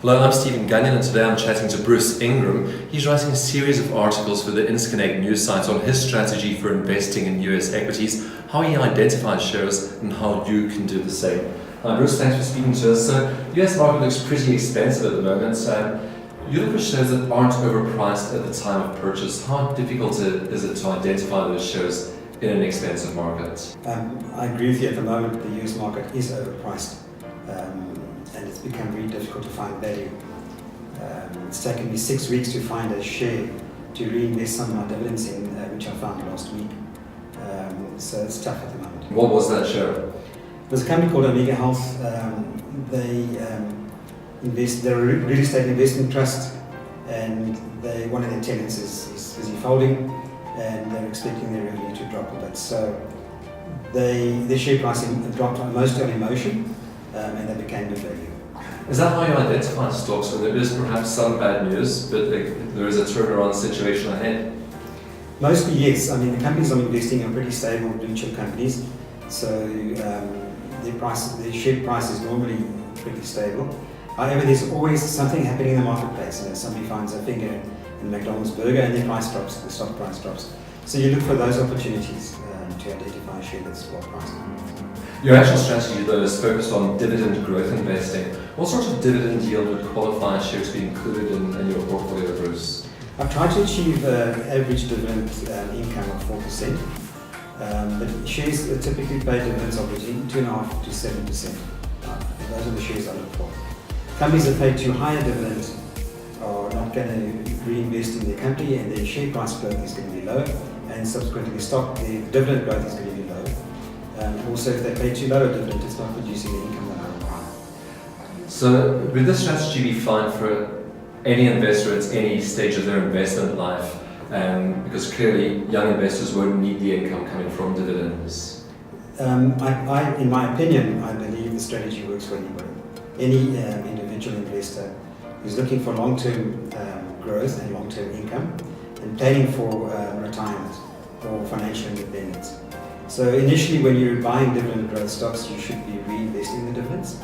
Hello, I'm Stephen Gagnon, and today I'm chatting to Bruce Ingram. He's writing a series of articles for the INCE news site on his strategy for investing in US equities, how he identifies shares, and how you can do the same. Hi Bruce, thanks for speaking to us. So, the US market looks pretty expensive at the moment. You look for shares that aren't overpriced at the time of purchase. How difficult is it to identify those shares in an expensive market? I agree with you. At the moment, the US market is overpriced. And it's become very difficult to find value. It's taken me 6 weeks to find a share to reinvest some of my dividends in, which I found last week. So it's tough at the moment. What was that share? There's a company called Omega Health. They're a real estate investment trust, and one of their tenants is busy folding, and they're expecting their revenue to drop a bit. So their share price dropped mostly on emotion. And they became good value. Is that how you identify stocks when there is perhaps some bad news, but there is a turnaround situation ahead? Mostly yes. I mean, the companies I'm investing in are pretty stable blue chip companies, so their share price is normally pretty stable. However, there's always something happening in the marketplace. Somebody finds a finger in McDonald's burger and their price drops, the stock price drops. So you look for those opportunities to identify a share that's well priced. Your actual strategy, though, is focused on dividend growth investing. What sort of dividend yield would qualify a share to be included in your portfolio, Bruce? I've tried to achieve average dividend income of 4%, but shares typically pay dividends of between 2.5% to 7%. Those are the shares I look for. Companies that pay too high a dividend are not going to reinvest in their company, and their share price growth is going to be low, and subsequently the dividend growth is going to be low. Also, if they pay too low a dividend, it's not producing the income that I require. So, would this strategy be fine for any investor at any stage of their investment life? Because clearly, young investors won't need the income coming from dividends. In my opinion, I believe the strategy works for anybody. Any individual investor who's looking for long-term growth and long-term income and planning for retirement or financial independence. So initially, when you're buying dividend growth stocks, you should be reinvesting the dividends,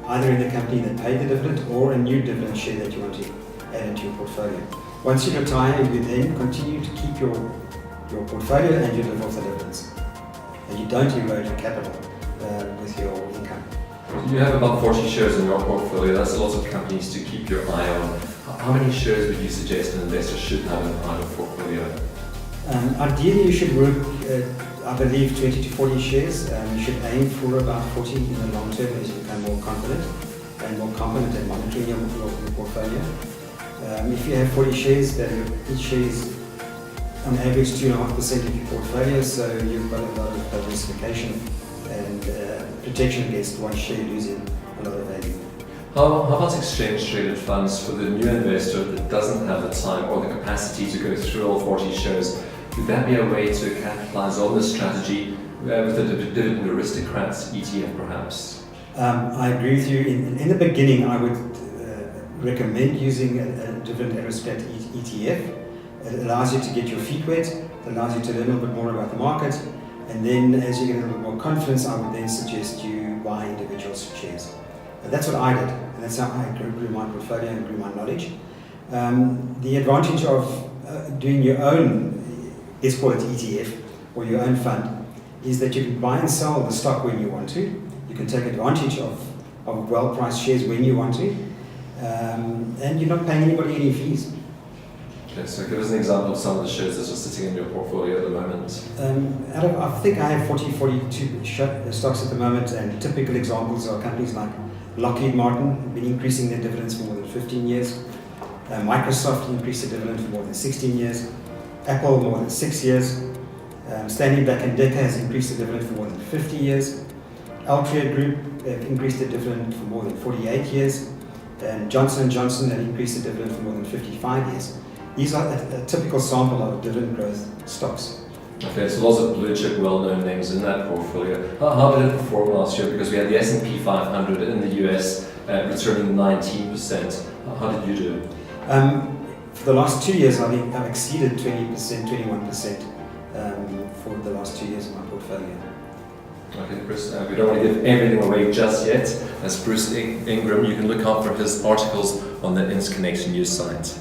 either in the company that paid the dividend or a new dividend share that you want to add into your portfolio. Once you retire, you then continue to keep your portfolio and you live off the dividends. And you don't erode your capital with your income. You have about 40 shares in your portfolio. That's a lot of companies to keep your eye on. How many shares would you suggest an investor should have in a private portfolio? Ideally, you should work, I believe, 20 to 40 shares. You should aim for about 40 in the long term as you become more confident and more competent at monitoring your portfolio. If you have 40 shares, then each share is on average 2.5% of your portfolio, so you've got a lot of diversification and protection against one share losing a lot of value. How about exchange-traded funds for the new investor that doesn't have the time or the capacity to go through all 40 shares? Would that be a way to capitalize on this strategy with the Dividend Aristocrats ETF perhaps? I agree with you. In the beginning, I would recommend using a Dividend Aristocrat ETF. It allows you to get your feet wet, it allows you to learn a little bit more about the market, and then as you get a little bit more confidence, I would then suggest you buy individual shares. That's what I did, and that's how I grew my portfolio and grew my knowledge. The advantage of doing your own, let's call it ETF, or your own fund, is that you can buy and sell the stock when you want to. You can take advantage of well-priced shares when you want to, and you're not paying anybody any fees. Okay, so give us an example of some of the shares that are sitting in your portfolio at the moment. I think I have 42 stocks at the moment, and typical examples are companies like Lockheed Martin, have been increasing their dividends for more than 15 years. Microsoft increased their dividend for more than 16 years. Apple more than 6 years. Stanley Black & Decker has increased their dividend for more than 50 years. Altria Group have increased their dividend for more than 48 years. And Johnson & Johnson have increased their dividend for more than 55 years. These are a typical sample of dividend growth stocks. Okay, so lots of blue chip well-known names in that portfolio. How did it perform last year? Because we had the S&P 500 in the US returning 19%. How did you do? For the last 2 years, I've exceeded 20%, 21% for the last 2 years of my portfolio. Okay, Bruce, we don't want to give everything away just yet. As Bruce Ingram, you can look out for his articles on the INCE Connect news site.